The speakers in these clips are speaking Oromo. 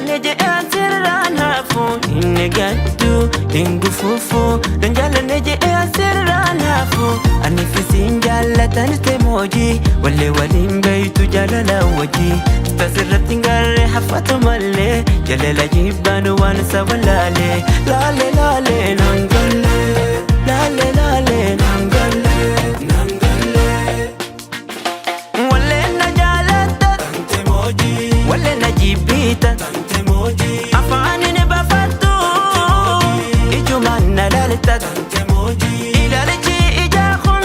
neje asirran hafu innegatu ingufufu danjala neje asirran hafu anifisin jallatan temoji walle walin baytu jalala waji tasirrat ngarre hafatu malle jalala jibanu wan sawalale lale lale nangale lale lale nangale walle najalata temoji walle najibita temoji afani ne bafatu ijumanna lalta temoji ilaleji ijakhun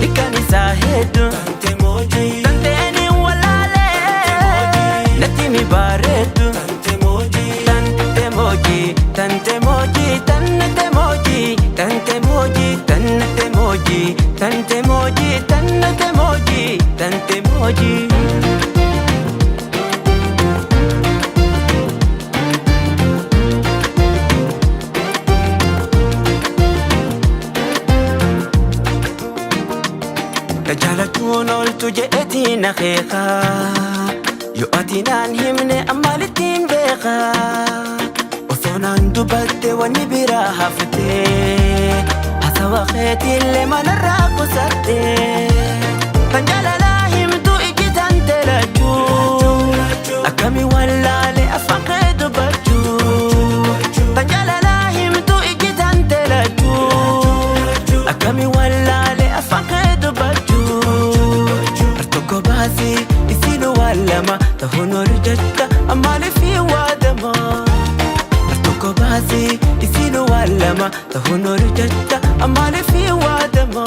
ikani sahedu temoji tanteni walale natimi baretu temoji tantemoji tantemoji tantemoji tantemoji tantemoji tantemoji tantemoji tantemoji رجالتون قلتو جئتين خيخا يؤتينان همني أمالتين بيخا وصونان دبت ونبرا هفتي حسوا خيتي اللي ما نراقو ستي فنجال لا همتو إجتان تلجو أكامي ولا لأفقد بجو فنجال لا همتو إجتان تلجو أكامي ولا لأفقد بجو أرتقو باسي يسينو والما تهونو رجتا أمالي في وادما أرتقو باسي يسينو والما تهونو رجتا أمالي في وادما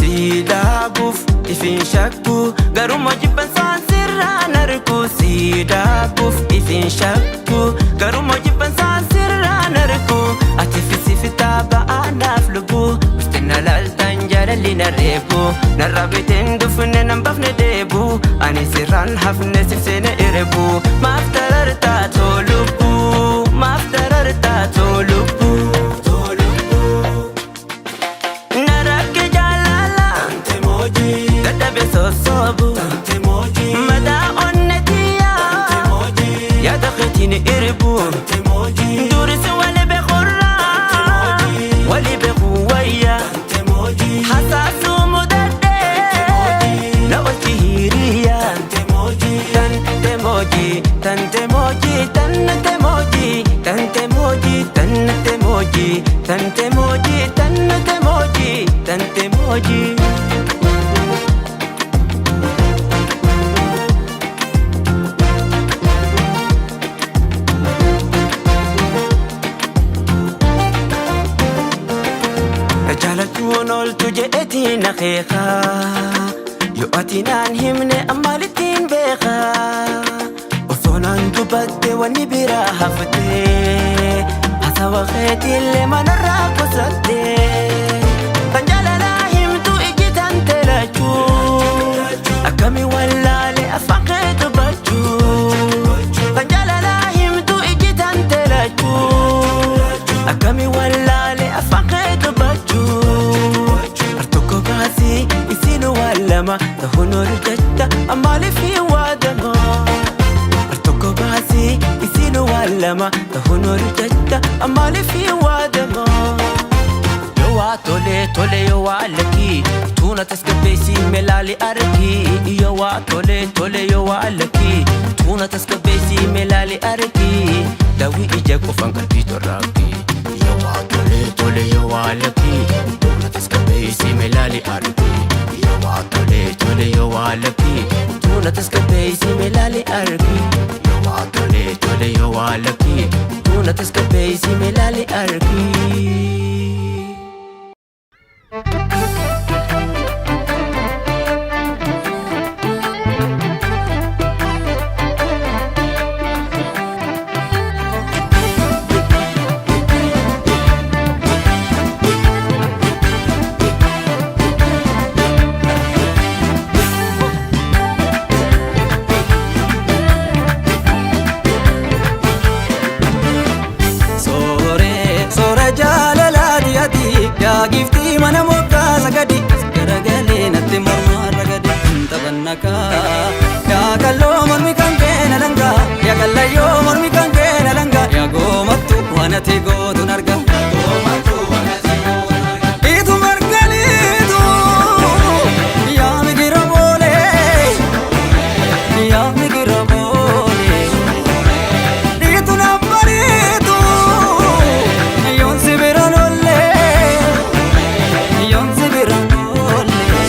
سيدابوف إفين شكو قارو مجيبا سانسيرا نركو سيدابوف إفين شكو قارو مجيبا سانسيرا نركو أتفسي في تابا أنا فلقو وستنا لالتنجال اللي نريبو نرابتين دفن نمبفن ديبو أني سيران حفن سفسين إربو ما افتررتا تولبو ما افتررتا تولبو صوبو مدى أنتيا يا دختين إربو دورس ولي بخورا ولي بخويا حساسو مددي نوتي هيريا تنتموجي تنتموجي تنتموجي تنتموجي تنتموجي تنتموجي تنتموجي تنتموجي رجالتون قلتو جئتين خيخا يؤتينان همني أمالتين بيخا وصونان دبت ونبرا هفتي حسوا خيتي اللي ما نراقو ستي فنجالا لا همتو إجتان تلجو أكامي ولا لأفقد بجو فنجالا لا همتو إجتان تلجو أكامي ولا لأفقد بجو أرتقو باسي يسينو والما تهونو رجتا أمالي في وادما أرتقو باسي يسينو والما تهونو رجتا أمالي في وادما يوا تولي تولي يوا لكي تونا تسكبيسي ملالي أركي يوا تولي تولي يوا لكي تونا تسكبيسي ملالي أركي داوي إجاك وفان قلبي تراكي يوا تولي تولي يوا لكي تونا تسكبيسي ملالي أركي يوا تولي تولي يوا لكي تونا تسكبيسي ملالي أركي يوا تولي تولي يوا لكي تونا تسكبيسي ملالي أركي giftii mana moggaa sagadi garagalee natti mormaa ragadi tapannaka yaa kalloo mormi kan keena langa yaa kallayyoo mormi kan keena langa yaa goomattu wanati gootun arga itu margalitu yaa migira boole yaa migira boole itu nambaritu yon sibiran olle yon sibiran olle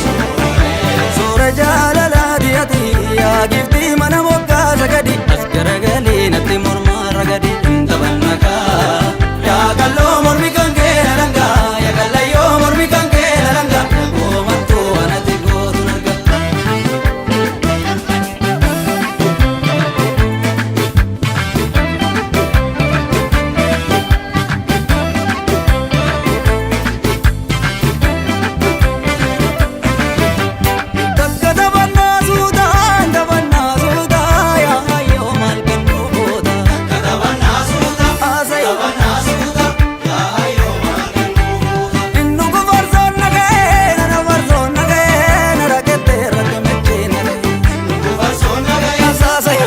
sura jalala diati yaa gifti mana moggaa sagadi as garagali natti morma ragadi tapannaka yaa kalloo mormi kan keena langa yaa kallayyoo mormi kan keena langa goomattu anatti gootun arga takka tapannaa suuta yaa hayyoo maal kan goota asay innu ku farsoon nagee nana farsoon nagee nara kette rakka mechee nagee asaasay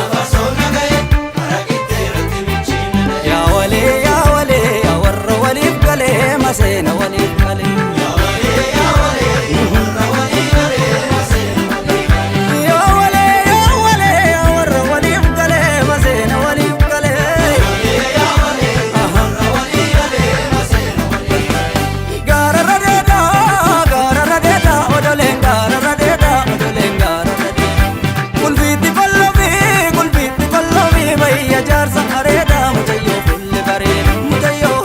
yaa walee yaa warra waliif galee maseena waliif galee yaa walee yaa warra waliif galee maseena waliif galee gaara radeeda odoleen gaara radeeda kulbiitti kollofi bayya jaarsa areeda mucayyoo fulle bareeda mucayyoo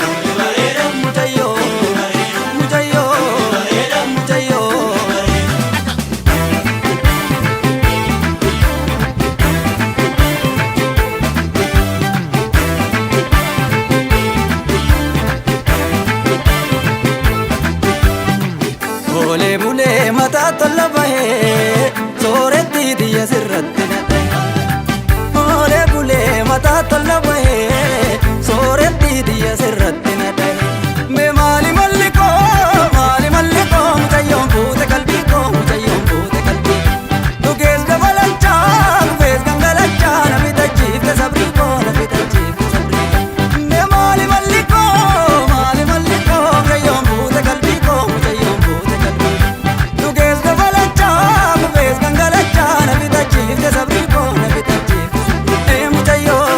Olee bulee mataa tola bahee sooretti diyya sirratti nadhee Olee bulee mataa tola bahee sooretti diyya sirratti nadhee mee maali malli koo mucayyoon fuute qalbii koo mucayyoon fuute qalbii dhugees gabalachaa dhufees gangalachaa nafi tachiifte sabrii koo nafi tachiifte sabrii mee maali malli koo mucayyoon fuute qalbii koo mucayyoon fuute qalbii dhugees gabalachaa dhufees gangalachaa nafi tachiifte sabrii koo nafi tachiifte sabrii mucayyoo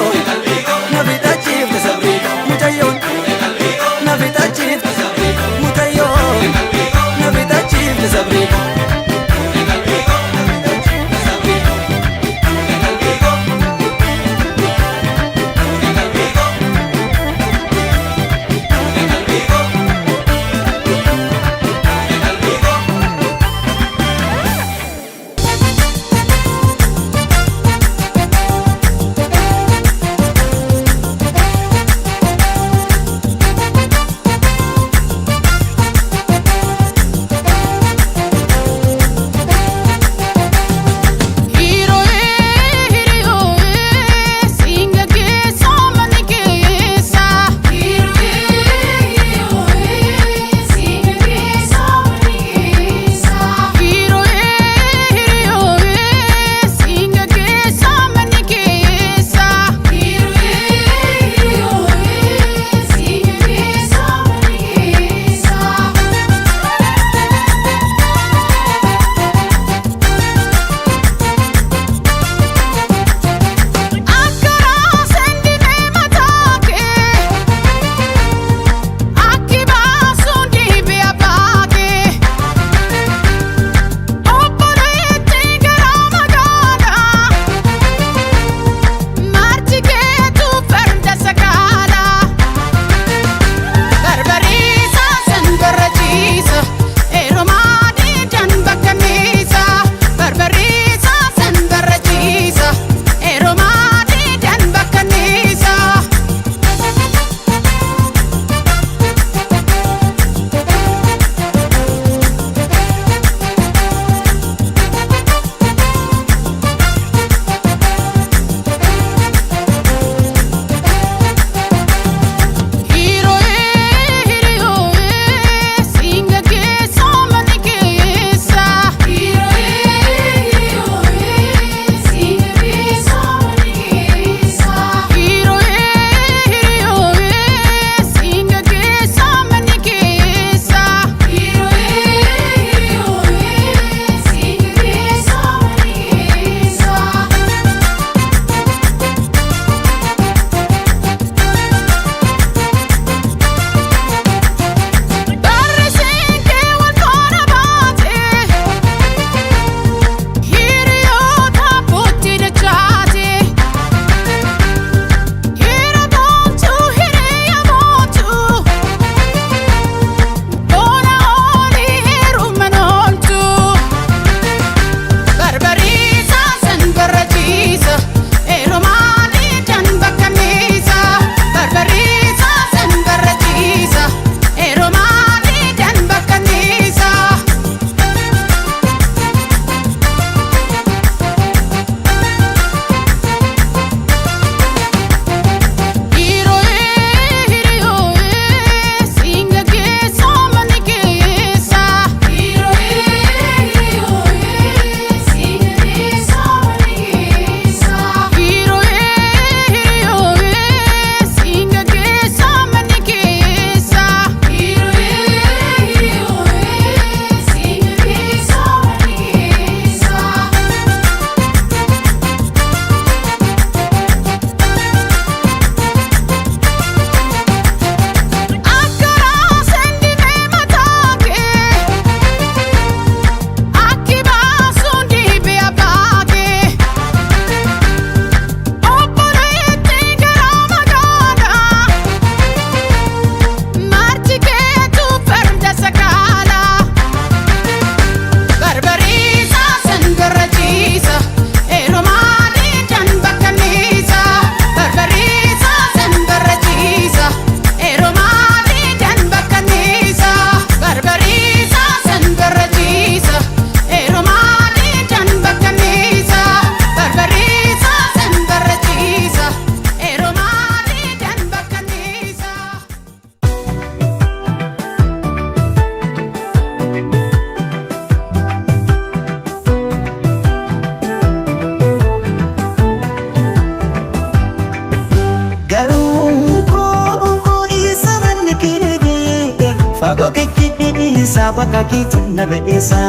Fago kiki sabaka kitu na beesa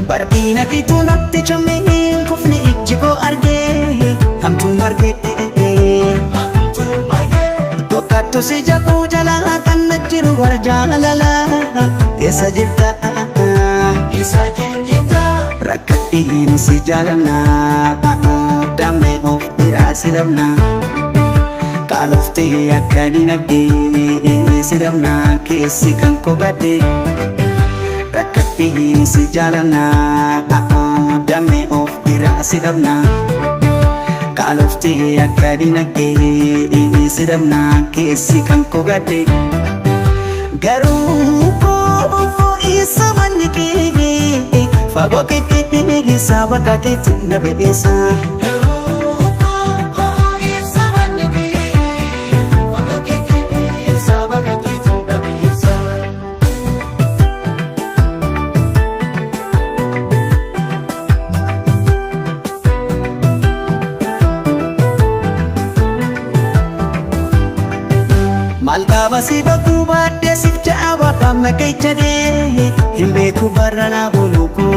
Barbina kitu natti chamin kufni ikjigo arge Hamtu marge Tokkattu si jaku jala kan najiru warjaalala Keessa jirta Rakkatiin si jaalanna Damee of biraa si dhabna Kaaloftee akka dinagdee si dhabna keessi kan kobadde Rakkatiin si jaalanna Damee of biraa si dhabna Kaaloftee akka dinagdee si dhabna keessi kan kobadde Garuu koo isa manni kee Fago kiki sabaka kitu na beesa Malka basi baku badde sif jaaba kamna kaychade himbe ku barana buluko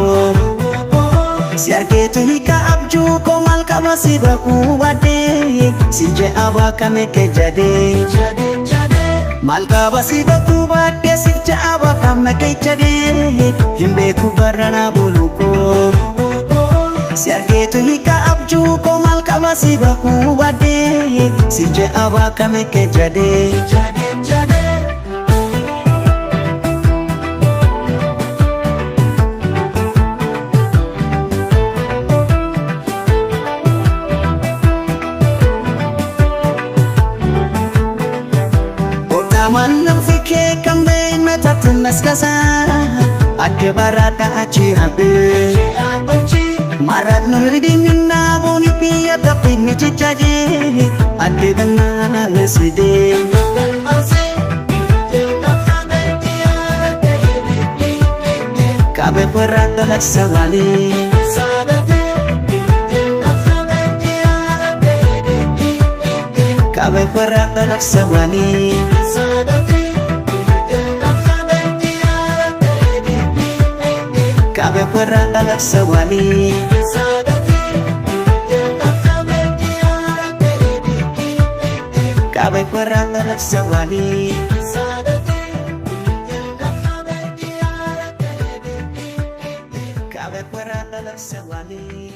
si argetu hika abju ko malka basi baku badde si jaaba kamna kaychade Malka basi baku badde sif jaaba kamna kaychade himbe ku barana buluko si argetu hika abju ko malka basi baku badde si jaaba kamna kaychade Manam fike kambe metatin naskasa Ake barata achi habe Marat nuridin na boni piya tapin ni chichaje Ade dana leside Kabe barata laksawali Kabe barata laksawali Kabe barata laksawali Kabe barata laksawali Kabe barata laksawali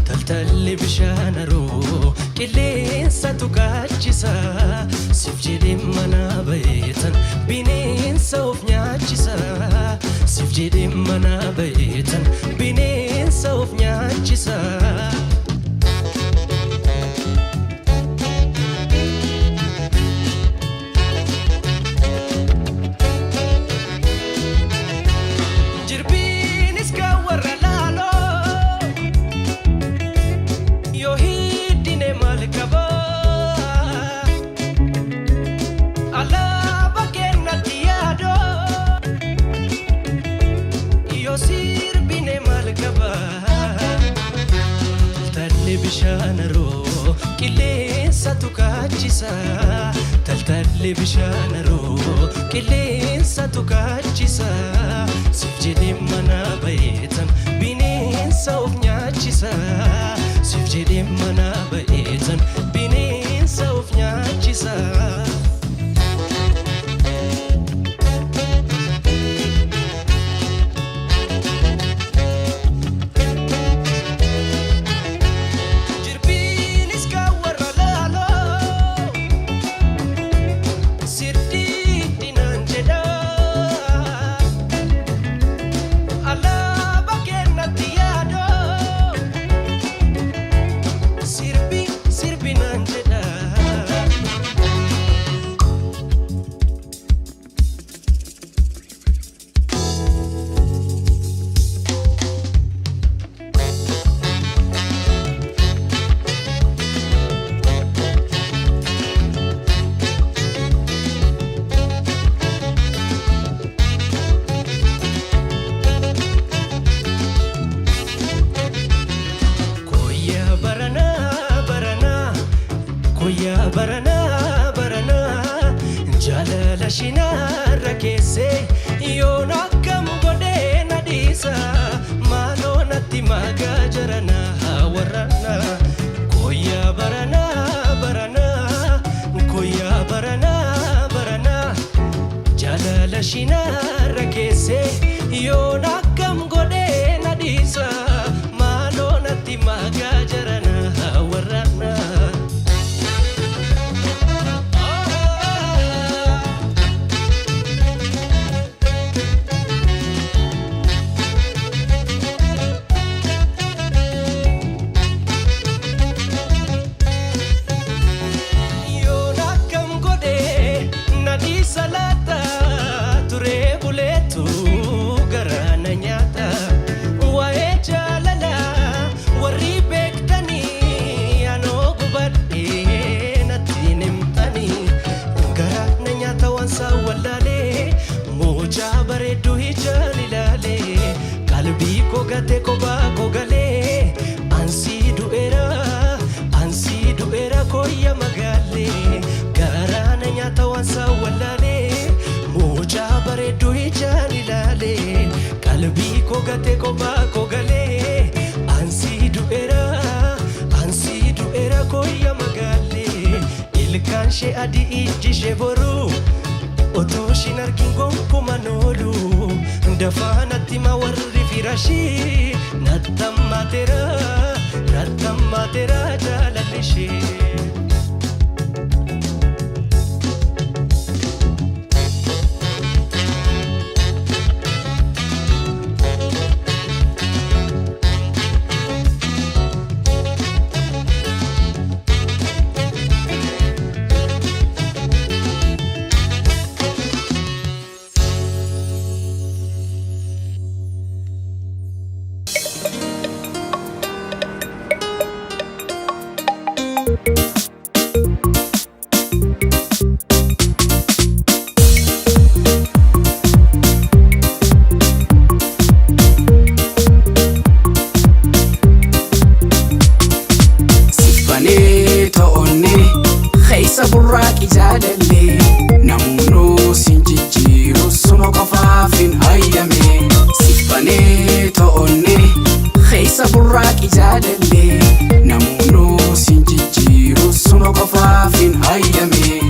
Taltalli bishaanaroo qilleensa tuqaachisa Sif jedhee mana bayeetan bineensa of nyaachisa Sif jedhee mana bayeetan bineensa of nyaachisa bishaanaroo qilleensa tuqaachisa Taltalli bishaanaroo qilleensa tuqaachisa Sif jedhee mana bayeetan bineensa of nyaachisa Sif jedhee mana bayeetan bineensa of nyaachisa Sirdi dinan jedha shinarra keesse yoon akkam godhee na dhiisa maaloo natti magaa jarana warrana koyyaa barana barana koyyaa barana barana jaalala shinarra keesse yoon akkam godhee na dhiisa maaloo natti magaa jarana warrana salata ture buletu garana nyata wae jalala warri bektani ano gubadde natinimtani garana nyata wansa walale moja baredu hijalilale kalbi ko gate ko ba ko gale ansi duera koya magale garana nyata wansa walale moja baredu hijalilale kalbi ko gate ko ba ko gale ansi duera koya magale ilkan she adi iji she boru oto shinarkin gonkuma nolu dafanatti ma warri firashi nattammatera jalalishe burraaqi jaalallee namuunoo sinjijjiiru suma qofaafin hayyame siffanee to'onne keessa burraaqi jaalallee namuunoo sinjijjiiru suma qofaafin hayyame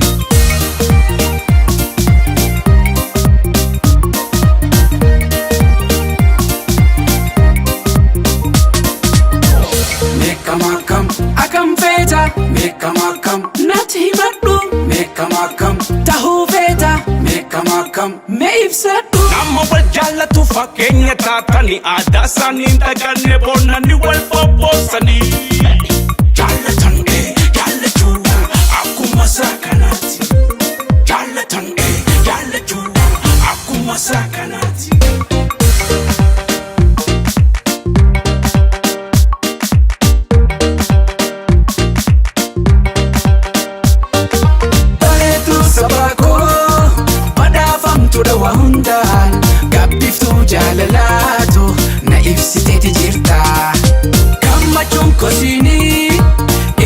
akam feta mekamakam nati himadu mekamakam tahu feta mekamakam meibsadu namma wal jaalatu fakkeenya taatani aadaa isaanii hin daganne boonnani wal bobboosani jaallatan jaallachuu akkuma isaa kanaati jaallatan jaallachuu akkuma isaa kanaati wahundan gabbiftu jaalalaatu na ibsiteeti jirta gammachuun kosini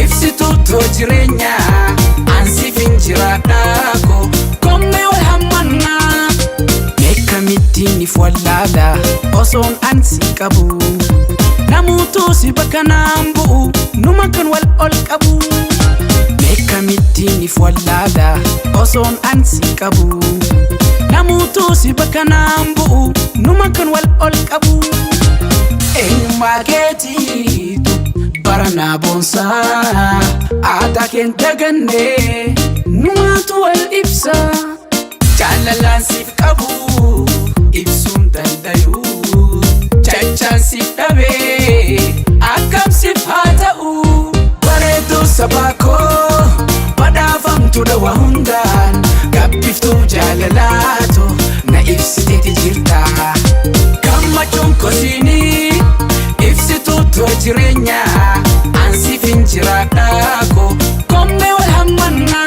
ibsitu too jireenya ansifin jiraadhaako komme wal hammanna meekkamittiinif wallaala osoon ansi qabu namuutuu si bakkanaan bu'u numa kan wal ol qabu meekkamittiinif wallaala osoon ansi qabu namuutuu si bakkanaan bu'u numa kan wal ol qabu eenyummaa keetiitu baranaa boonsaa aadaa keen daganne numaatu wal ibsa jaalalaan siif qabu ibsuun dandayu jachaan siif dhabee akkam siif haa ta'u bareedduu sabaa koo badhaafamtuudha waa hundaan gabbiftu jaalalaatu na ibsiteeti jirta gammachuun kosini ibsitu too jireenya ansifin jiraadhaako komme wal hammanna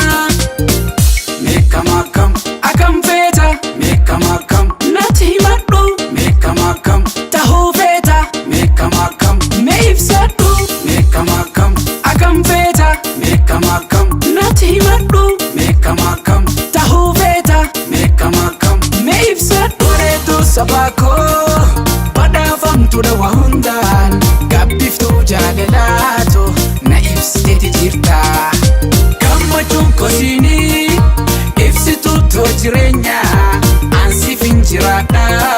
meekkamakam akam feeta meekkamakam nati himadhu meekkamakam tahuu feeta meekkamakam mee ibsadhu meekkamakam akam feeta meekkamakam nati himadhu meekkamakam tahuu feeta jiraadhaa